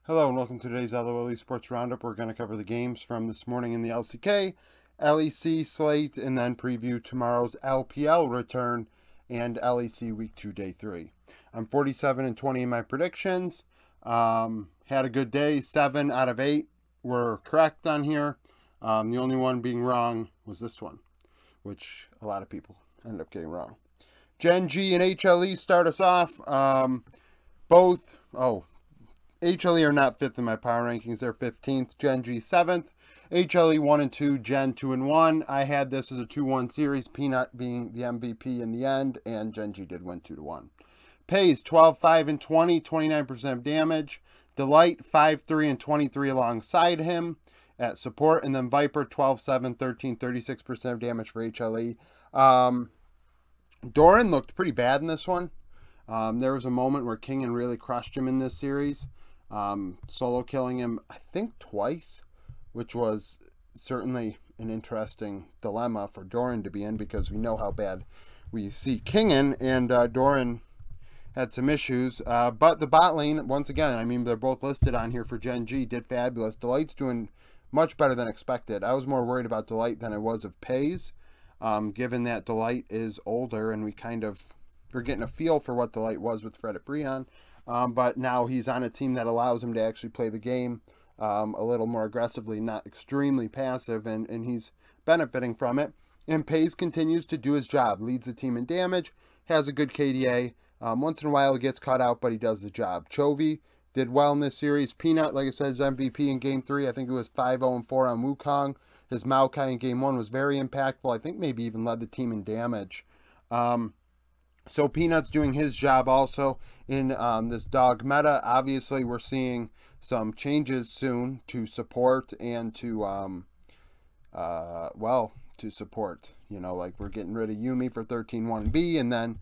Hello and welcome to today's LOL Esports Roundup. We're going to cover the games from this morning in the LCK, LEC slate, and then preview tomorrow's LPL return and LEC Week 2, Day 3. I'm 47-20 in my predictions. Had a good day. 7 out of 8 were correct on here. The only one being wrong was this one, which a lot of people ended up getting wrong. Gen G and HLE start us off. HLE are not 5th in my power rankings. They're 15th. Gen G 7th. HLE 1 and 2. Gen 2 and 1. I had this as a 2-1 series. Peanut being the MVP in the end. And Gen G did win 2-1. Pays 12, 5 and 20. 29% of damage. Delight 5, 3 and 23 alongside him at support. And then Viper 12, 7, 13, 36% of damage for HLE. Doran looked pretty bad in this one. There was a moment where Kingen really crushed him in this series. Solo killing him, I think, twice, which was certainly an interesting dilemma for Doran to be in because we know how bad we see Kingen, and Doran had some issues. But the bot lane, once again, I mean, they're both listed on here for Gen G, did fabulous. Delight's doing much better than expected. I was more worried about Delight than I was of Pays, given that Delight is older and we're getting a feel for what Delight was with Fred at Breon. But now he's on a team that allows him to actually play the game a little more aggressively, not extremely passive, and he's benefiting from it. And Pays continues to do his job, leads the team in damage, has a good KDA. Once in a while he gets caught out, but he does the job. Chovy did well in this series. Peanut, like I said, is MVP in Game 3. I think it was 5-0-4 on Wukong. His Maokai in Game 1 was very impactful. I think maybe even led the team in damage. So Peanut's doing his job also in this dog meta. Obviously, we're seeing some changes soon to support and to, to support. You know, like we're getting rid of Yumi for 13-1B, and then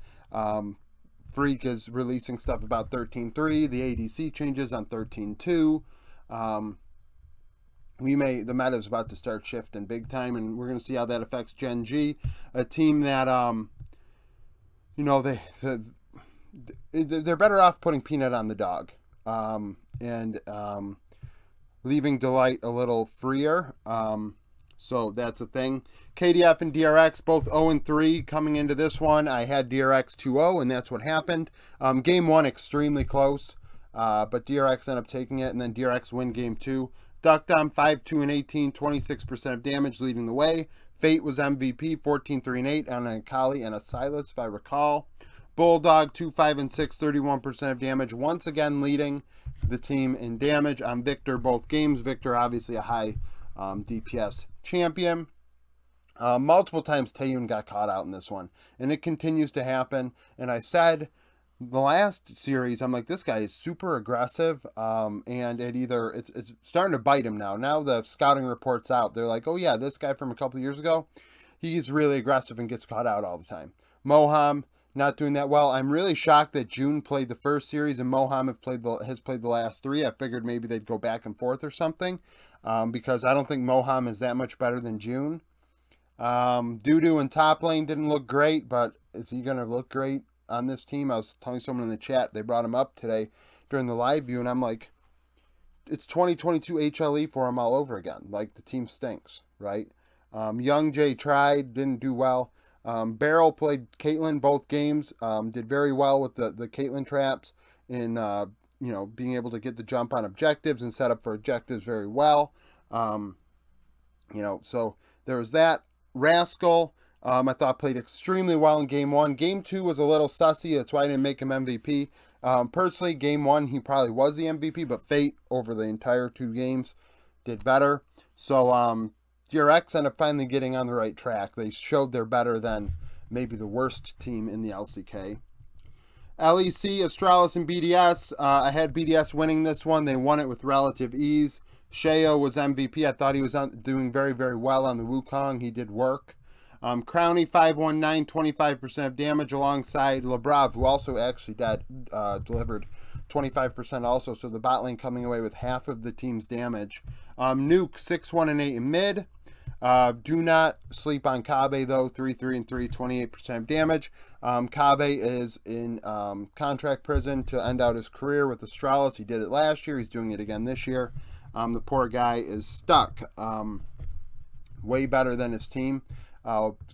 Freak is releasing stuff about 13-3. The ADC changes on 13-2. The meta is about to start shifting big time, and we're going to see how that affects Gen G, a team that you know, they're better off putting Peanut on the dog and leaving Delight a little freer. So that's the thing. KDF and DRX both 0-3 coming into this one. I had DRX 2-0, and that's what happened. Game 1 extremely close, but DRX ended up taking it, and then DRX win Game 2. Duckdom 5-2 and 18, 26% of damage, leading the way. Fate was MVP, 14-3 and 8 on a Akali and a Silas, if I recall. Bulldog 2-5 and 6, 31% of damage, once again leading the team in damage. On Victor both games. Victor obviously a high DPS champion. Multiple times Taeyun got caught out in this one, and it continues to happen. And I said the last series, I'm like, this guy is super aggressive, and it's starting to bite him now. Now the scouting reports out. They're like, oh yeah, this guy from a couple of years ago, he's really aggressive and gets caught out all the time. Moham not doing that well. I'm really shocked that June played the first series and Moham has played the last 3. I figured maybe they'd go back and forth or something, because I don't think Moham is that much better than June. Dudu in top lane didn't look great, but is he going to look great on this team? I was telling someone in the chat, they brought him up today during the live view, and I'm like, it's 2022 HLE for him all over again. Like, the team stinks, right? Young Jay tried, didn't do well. Barrel played Caitlyn both games, did very well with the Caitlyn traps in, being able to get the jump on objectives and set up for objectives very well. So there was that. Rascal, I thought played extremely well in Game 1. Game 2 was a little sussy. That's why I didn't make him MVP. Personally, Game 1, he probably was the MVP, but Fate, over the entire 2 games, did better. So, DRX ended up finally getting on the right track. They showed they're better than maybe the worst team in the LCK. LEC, Astralis, and BDS. I had BDS winning this one. They won it with relative ease. Sheo was MVP. I thought he was doing very, very well on the Wukong. He did work. Crowny 519, 25% of damage alongside Labrav, who also actually delivered 25% also. So the bot lane coming away with half of the team's damage. Nuke 6-1 and 8 in mid. Do not sleep on Kabe, though. 3-3-3, 28% damage. Kabe is in contract prison to end out his career with Astralis. He did it last year. He's doing it again this year. The poor guy is stuck. Way better than his team.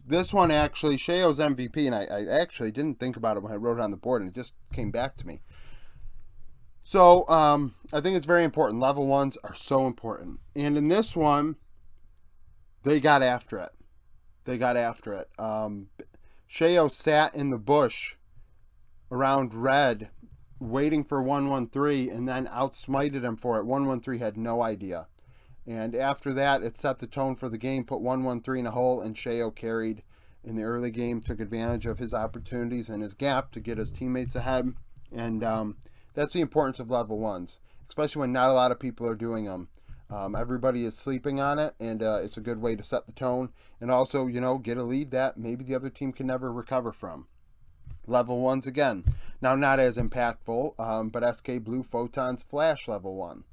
This one, actually, Sheo's MVP, and I actually didn't think about it when I wrote it on the board, and it just came back to me. So, I think it's very important. Level 1s are so important. And in this one, they got after it. Sheo sat in the bush around red, waiting for 1-1-3, and then outsmited him for it. 1-1-3 had no idea. And after that, it set the tone for the game, put 1-1-3 in a hole, and Sheo carried in the early game, took advantage of his opportunities and his gap to get his teammates ahead. And that's the importance of level 1s, especially when not a lot of people are doing them. Everybody is sleeping on it, and it's a good way to set the tone. And also, you know, get a lead that maybe the other team can never recover from. Level 1s again. Now, not as impactful, but SK Blue Photon's Flash level 1.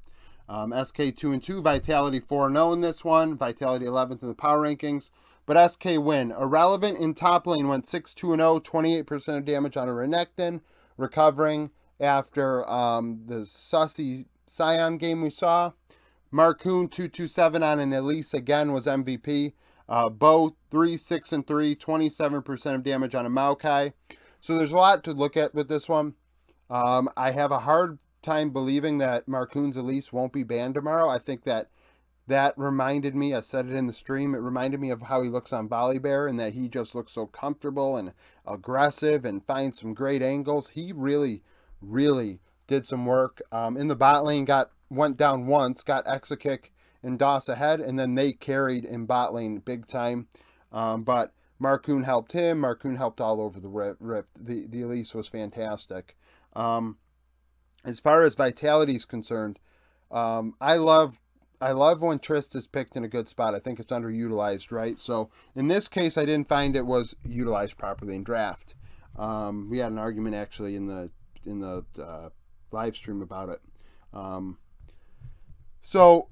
SK 2-2, Vitality 4-0 in this one. Vitality 11th in the power rankings. But SK win. Irrelevant in top lane went 6-2-0, 28% of damage on a Renekton. Recovering after the sussy Scion game we saw. Marcoon 2-2-7 on an Elise again was MVP. Bo 3-6-3, 27% of damage on a Maokai. So there's a lot to look at with this one. I have a hard time believing that Marcoon's Elise won't be banned tomorrow. I think that reminded me, I said it in the stream, it reminded me of how he looks on Volibear, and that he just looks so comfortable and aggressive and finds some great angles. He really, really did some work. In the bot lane, went down once, got Exakick and DOS ahead, and then they carried in bot lane big time. But Marcoon helped him. Marcoon helped all over the rift. The Elise was fantastic. As far as Vitality is concerned, I love when Trist is picked in a good spot. I think it's underutilized, right? So in this case, I didn't find it was utilized properly in draft. We had an argument actually in the live stream about it. So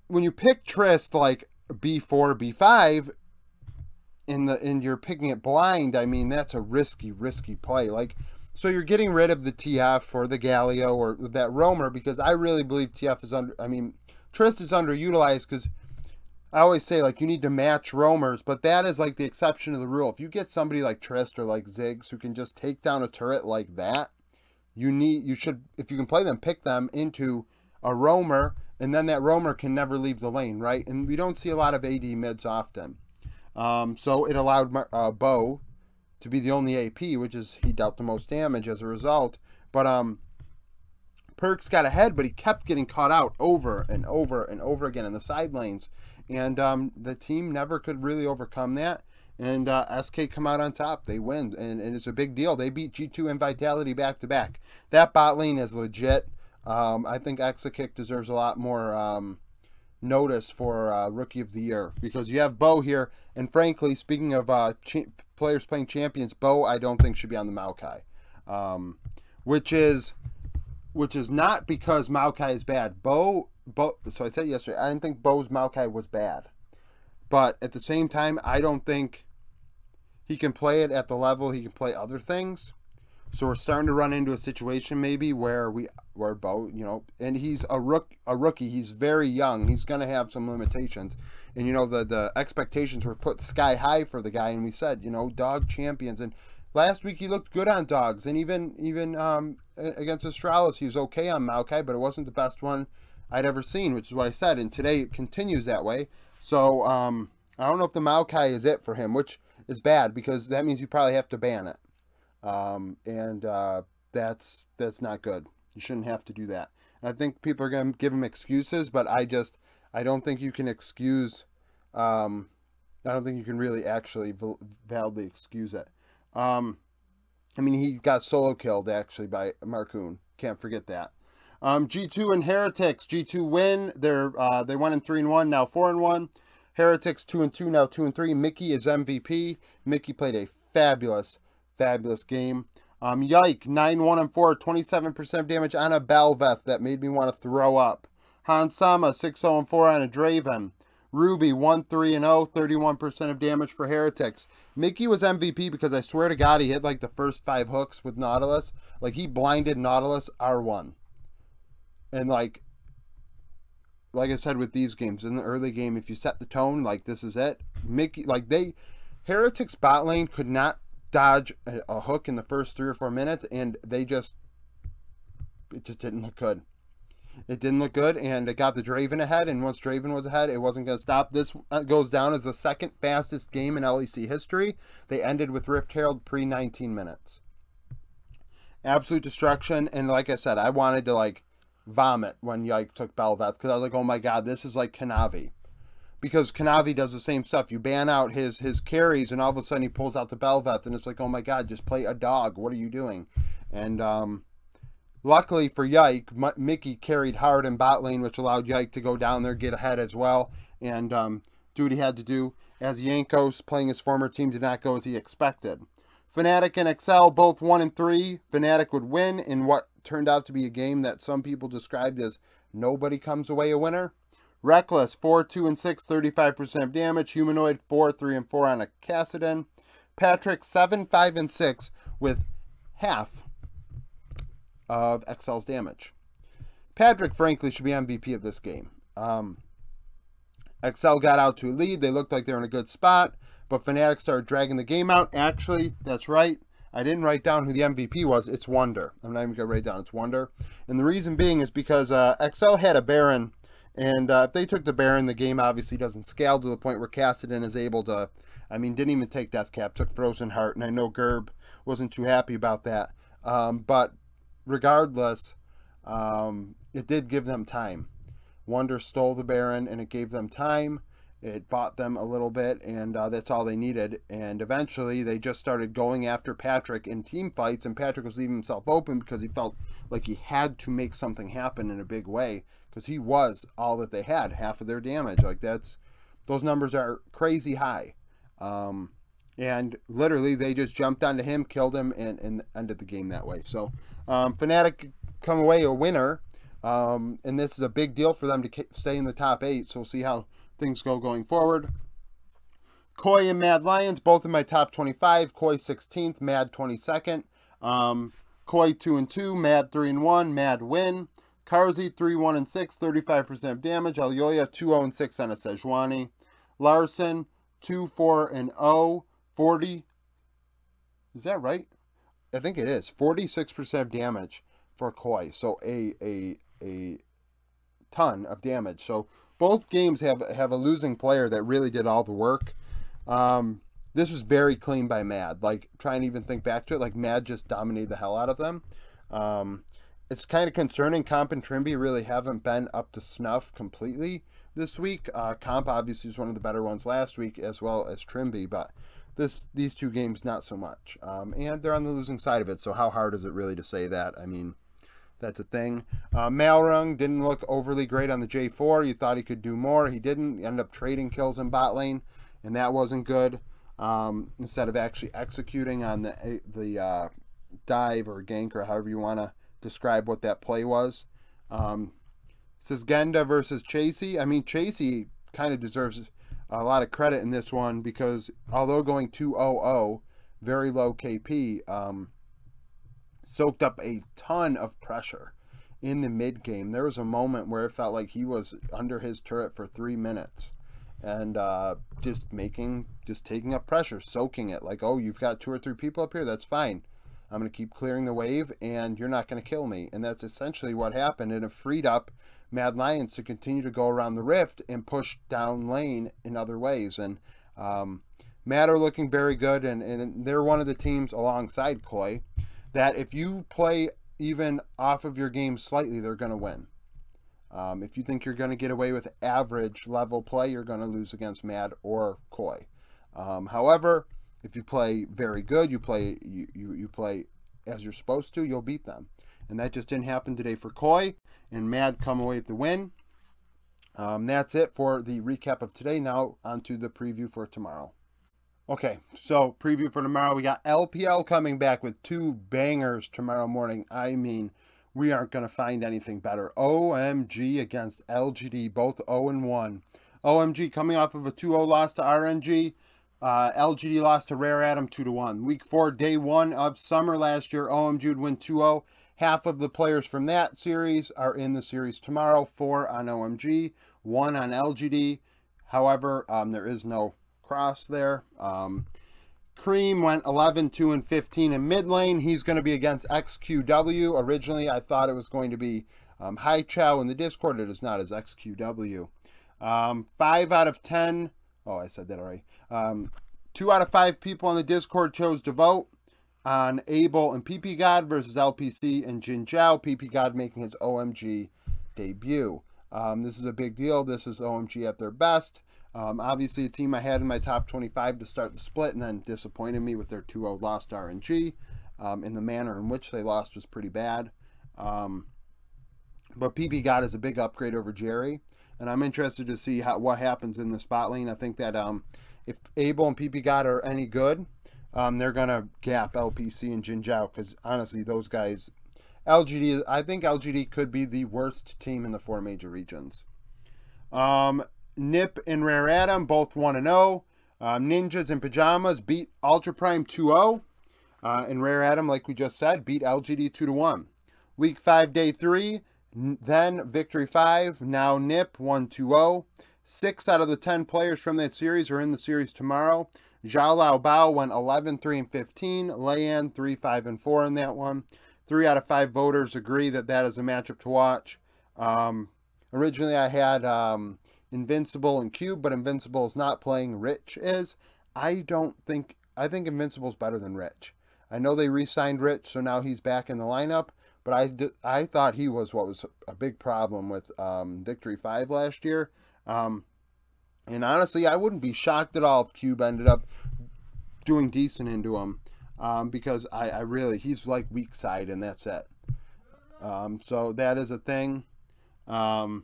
when you pick Trist like B4, B5, and you're picking it blind, I mean, that's a risky play. Like, so you're getting rid of the TF or the Galio or that roamer, because I really believe TF is Trist is underutilized, because I always say, like, you need to match roamers, but that is like the exception to the rule. If you get somebody like Trist or like Ziggs who can just take down a turret like that, you should, if you can play them, pick them into a roamer, and then that roamer can never leave the lane, right? And we don't see a lot of AD mids often. So it allowed Bo to be the only AP, which is, he dealt the most damage as a result. But Perks got ahead, but he kept getting caught out over and over and over again in the side lanes. And the team never could really overcome that. And SK come out on top. They win, and it's a big deal. They beat G2 and Vitality back-to-back. That bot lane is legit. I think Exakick deserves a lot more notice for Rookie of the Year, because you have Bo here, and frankly, speaking of players playing champions, Bo I don't think should be on the Maokai, which is not because Maokai is bad. Bo. So I said yesterday, I didn't think Bo's Maokai was bad, but at the same time, I don't think he can play it at the level he can play other things. So we're starting to run into a situation maybe where Bo, you know, and he's a rookie. He's very young. He's going to have some limitations. And, you know, the expectations were put sky high for the guy. And we said, you know, dog champions. And last week he looked good on dogs. And even against Astralis, he was okay on Maokai, but it wasn't the best one I'd ever seen, which is what I said. And today it continues that way. So I don't know if the Maokai is it for him, which is bad, because that means you probably have to ban it. That's not good. You shouldn't have to do that. And I think people are going to give him excuses, but I don't think you can excuse, I don't think you can really actually validly excuse it. I mean, he got solo killed actually by Marcoon. Can't forget that. G2 and Heretics. G2 win. They went in 3-1, now 4-1. Heretics 2-2, now 2-3. Mickey is MVP. Mickey played a fabulous game. Yike, 9-1-4, 27% damage on a Belveth that made me want to throw up. Hansama, 6-0-4 on a Draven. Ruby 1-3-0, 31% of damage for Heretics. Mickey was MVP because I swear to God he hit like the first 5 hooks with Nautilus. Like he blinded Nautilus R1. And like I said with these games, in the early game, if you set the tone, like this is it. Mickey, like Heretics bot lane could not dodge a hook in the first 3 or 4 minutes, and it just didn't look good. It didn't look good, and it got the Draven ahead, and once Draven was ahead, it wasn't going to stop. This goes down as the second fastest game in LEC history. They ended with Rift Herald pre-19 minutes. Absolute destruction, and like I said, I wanted to, like, vomit when Yike took Bel'Veth, because I was like, oh my god, this is like Kanavi. Because Kanavi does the same stuff. You ban out his carries, and all of a sudden he pulls out the Bel'Veth, and it's like, oh my god, just play a dog. What are you doing? And, luckily for Yike, Mickey carried hard in bot lane, which allowed Yike to go down there, get ahead as well, and do what he had to do, as Yankos, playing his former team, did not go as he expected. Fnatic and Excel, both 1-3. Fnatic would win in what turned out to be a game that some people described as nobody comes away a winner. Reckless, 4-2-6, 35% damage. Humanoid, 4-3-4 on a Cassidon. Patrick, 7-5-6 with half of Excel's damage. Patrick, frankly, should be MVP of this game. Excel got out to a lead. They looked like they were in a good spot, but Fnatic started dragging the game out. Actually, that's right. I didn't write down who the MVP was. It's Wonder. I'm not even going to write down. It's Wonder. And the reason being is because Excel had a Baron, and if they took the Baron, the game obviously doesn't scale to the point where Cassidon is able to, I mean, didn't even take Death Cap, took Frozen Heart, and I know Gerb wasn't too happy about that. But regardless, it did give them time. Wonder stole the Baron, and it gave them time. It bought them a little bit, and that's all they needed. And eventually, they just started going after Patrick in team fights, and Patrick was leaving himself open because he felt like he had to make something happen in a big way, because he was all that they had, half of their damage. Like, those numbers are crazy high. And literally, they just jumped onto him, killed him, and ended the game that way. So, Fnatic come away a winner, and this is a big deal for them to stay in the top 8. So we'll see how things go going forward. Koi and Mad Lions, both in my top 25. Koi 16th, Mad 22nd. Koi 2-2, Mad 3-1, Mad win. Karzi 3-1-6, 35% damage. Alyoya 2-0-6 on a Sejuani. Larson 2-4-0, 40. Is that right? I think it is. 46% damage for Koi. So a ton of damage. So both games have a losing player that really did all the work. This was very clean by Mad. Like, trying to even think back to it, like, Mad just dominated the hell out of them. It's kind of concerning. Comp and Trimby really haven't been up to snuff completely this week. Comp obviously was one of the better ones last week, as well as Trimby, but these two games not so much. And they're on the losing side of it, so how hard is it really to say that? I mean, that's a thing. Malrung didn't look overly great on the J4. You thought he could do more. He didn't. He ended up trading kills in bot lane, and that wasn't good. Instead of actually executing on the dive or gank, or however you want to describe what that play was. Sisgenda versus Chasey. I mean, Chasey kind of deserves a lot of credit in this one, because although going 2-0-0, very low KP, soaked up a ton of pressure in the mid game. There was a moment where it felt like he was under his turret for 3 minutes, and just taking up pressure, soaking it. Like, oh, you've got 2 or 3 people up here, that's fine. I'm going to keep clearing the wave, and you're not going to kill me. And that's essentially what happened, and it freed up Mad Lions to continue to go around the rift and push down lane in other ways. And Mad are looking very good, and they're one of the teams alongside Koi that if you play even off of your game slightly, they're going to win. If you think you're going to get away with average level play, you're going to lose against Mad or Koi. However, if you play very good, you play as you're supposed to, you'll beat them. And that just didn't happen today for Koi, and Mad come away with the win. That's it for the recap of today. Now on to the preview for tomorrow. Okay, so preview for tomorrow. We got LPL coming back with 2 bangers tomorrow morning. I mean, we aren't going to find anything better. OMG against LGD, both 0-1. OMG coming off of a 2-0 loss to RNG. LGD lost to Rare Atom 2-1. Week 4, day 1 of summer last year, OMG would win 2-0. Half of the players from that series are in the series tomorrow. 4 on OMG, 1 on LGD. However, there is no cross there. Cream went 11, 2, and 15 in mid lane. He's going to be against XQW. Originally, I thought it was going to be Hi Chow in the Discord. It is not, as XQW. 5 out of 10. Oh, I said that already. 2 out of 5 people on the Discord chose to vote on Abel and PP God versus LPC and Jin Zhao. PP God making his OMG debut. This is a big deal. This is OMG at their best. Obviously, a team I had in my top 25 to start the split and then disappointed me with their 2-0 loss to RNG. In the manner in which they lost was pretty bad. But PP God is a big upgrade over Jerry. And I'm interested to see what happens in the spot lane. I think that if Abel and PP God are any good, they're going to gap LPC and Jin Zhao. Because honestly, those guys, I think LGD could be the worst team in the 4 major regions. Nip and Rare Atom, both 1-0. Ninjas and Pajamas beat Ultra Prime 2-0. And Rare Atom, like we just said, beat LGD 2-1. Week 5, day 3. Then Victory 5, now Nip 1-2-0. 6 out of the 10 players from that series are in the series tomorrow. Zhao Lao Bao went 11, 3, and 15. Layan 3, 5, and 4 in that one. 3 out of 5 voters agree that that is a matchup to watch. Originally I had Invincible and Cube, but Invincible is not playing. Rich is. I think Invincible's better than Rich. I know they re-signed Rich, so now he's back in the lineup. But I thought he was what was a big problem with Victory 5 last year. And honestly, I wouldn't be shocked at all if Cube ended up doing decent into him. Because he's like weak side and that's it. So that is a thing. It'll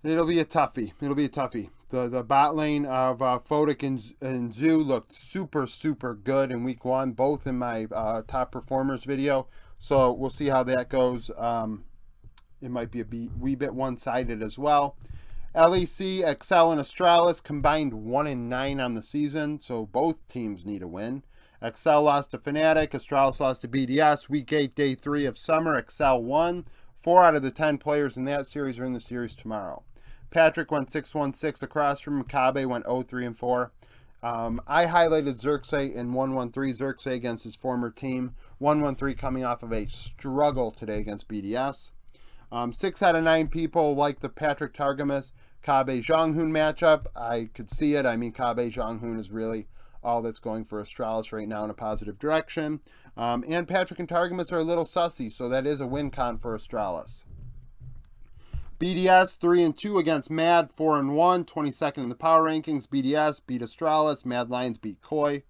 be a toughie. The bot lane of Photic and Zoo looked super, super good in week 1, both in my top performers video. So we'll see how that goes. It might be a wee bit one-sided as well. LEC, Excel, and Astralis combined 1-9 on the season, so both teams need a win. Excel lost to Fnatic, Astralis lost to BDS. Week 8, day 3 of summer, Excel won. 4 out of the 10 players in that series are in the series tomorrow. Patrick went 6-1-6 across from Kabe, went 0-3-4. I highlighted Xerxes in 1-1-3, Xerxes against his former team. 1-1-3 coming off of a struggle today against BDS. 6 out of 9 people like the Patrick Targamas Kabe Zhonghoon matchup. I could see it. I mean, Kabe Zhonghoon is really all that's going for Astralis right now in a positive direction. And Patrick and Targamas are a little sussy, so that is a win con for Astralis. BDS 3-2 against Mad 4-1, 22nd in the power rankings. BDS beat Astralis, Mad Lions beat Koi.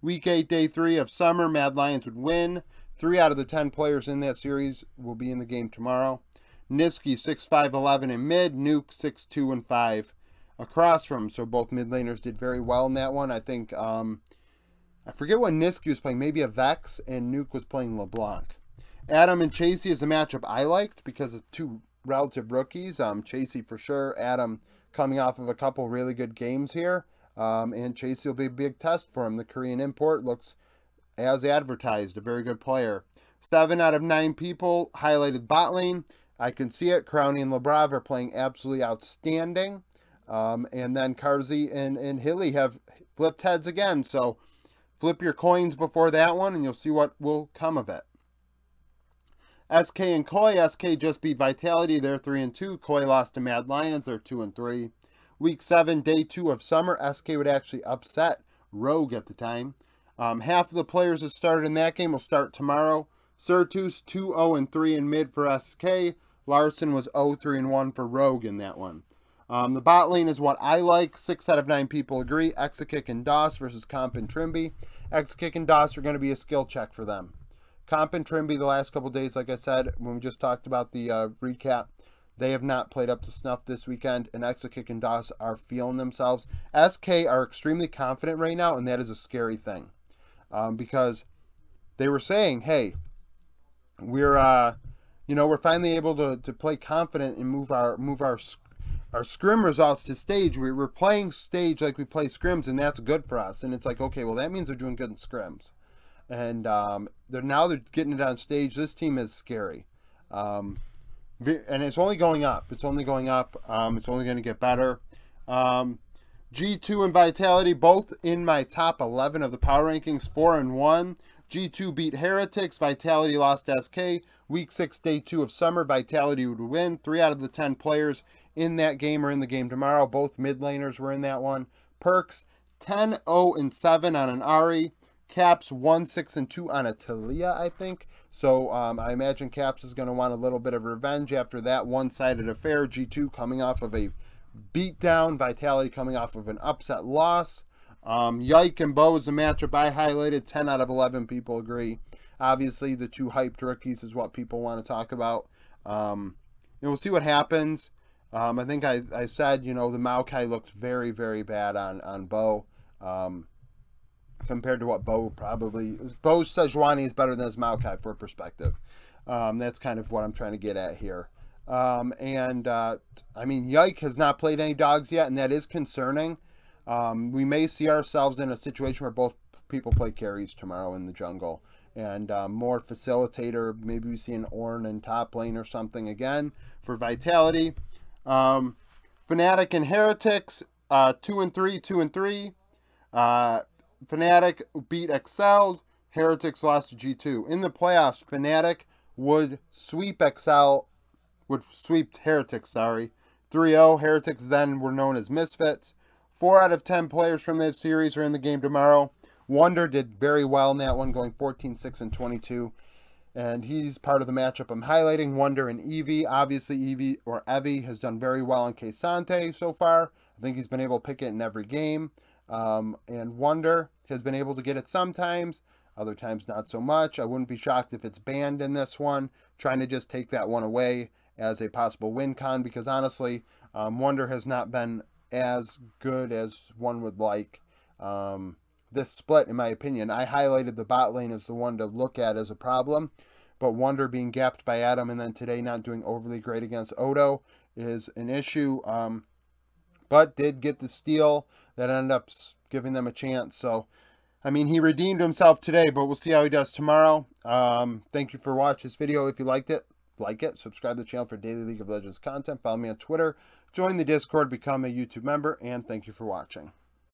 Week 8, day 3 of summer, Mad Lions would win. 3 out of the 10 players in that series will be in the game tomorrow. Niski 6-5-11 in mid, Nuke 6-2-5 across from. So both mid laners did very well in that one. I think I forget what Niski was playing, maybe a Vex, and Nuke was playing LeBlanc. Adam and Chasey is a matchup I liked because of 2 relative rookies. Chasey for sure. Adam coming off of a couple really good games here. And Chasey will be a big test for him. The Korean import looks as advertised. A very good player. 7 out of 9 people highlighted bot lane. I can see it. Crowny and Lebrav are playing absolutely outstanding. And then Karzi and Hilly have flipped heads again. So flip your coins before that one and you'll see what will come of it. SK and Koi. SK just beat Vitality. They're 3-2. Koi lost to Mad Lions. They're 2-3. Week 7, day 2 of summer. SK would actually upset Rogue at the time. Half of the players that started in that game will start tomorrow. Certus 2-0-3 in mid for SK. Larson was 0-3-1 for Rogue in that one. The bot lane is what I like. 6 out of 9 people agree. Exakick and Doss versus Comp and Trimby. Exakick and Doss are going to be a skill check for them. Comp and Trimby the last couple days, like I said, when we just talked about the recap, they have not played up to snuff this weekend, and Exakick and Doss are feeling themselves. SK are extremely confident right now, and that is a scary thing. Because they were saying, hey, we're finally able to play confident and move our our scrim results to stage. We're playing stage like we play scrims, and that's good for us. And it's like, okay, well, that means they're doing good in scrims. And they're getting it on stage. This team is scary. And it's only going up. It's only going up. It's only going to get better. G2 and Vitality, both in my top 11 of the power rankings, 4-1. G2 beat Heretics. Vitality lost SK. Week 6, day 2 of summer. Vitality would win. 3 out of the 10 players in that game are in the game tomorrow. Both mid laners were in that one. Perks 10-0-7 on an Ari. Caps 1-6-2 on a Talia, I think. So I imagine Caps is going to want a little bit of revenge after that one-sided affair. G2 coming off of a beatdown. Vitality coming off of an upset loss. Yike and Bo is a matchup I highlighted. 10 out of 11 people agree. Obviously, the 2 hyped rookies is what people want to talk about. We'll see what happens. I think I said, the Maokai looked very, very bad on Bo. Compared to what Bo's Sejuani is better than his Maokai for perspective. That's kind of what I'm trying to get at here. I mean, Yike has not played any dogs yet, and that is concerning. We may see ourselves in a situation where both people play carries tomorrow in the jungle. And more facilitator. Maybe we see an Ornn in top lane or something again for Vitality. Fnatic and Heretics, 2-3, 2-3. Fnatic beat Excelled. Heretics lost to G2. In the playoffs, Fnatic would sweep Heretics, 3-0. Heretics then were known as Misfits. 4 out of 10 players from this series are in the game tomorrow. Wonder did very well in that one, going 14-6-22. And he's part of the matchup I'm highlighting. Wonder and Eevee. Obviously, Evie has done very well in K'Sante so far. I think he's been able to pick it in every game. And Wonder has been able to get it sometimes, other times not so much. I wouldn't be shocked if it's banned in this one, trying to just take that one away as a possible win con, because honestly, Wonder has not been as good as one would like. This split, in my opinion, I highlighted the bot lane as the one to look at as a problem, but Wonder being gapped by Adam and then today not doing overly great against Odo is an issue. But did get the steal that ended up giving them a chance. So, I mean, he redeemed himself today, but we'll see how he does tomorrow. Thank you for watching this video. If you liked it, like it. Subscribe to the channel for daily League of Legends content. Follow me on Twitter. Join the Discord. Become a YouTube member. And thank you for watching.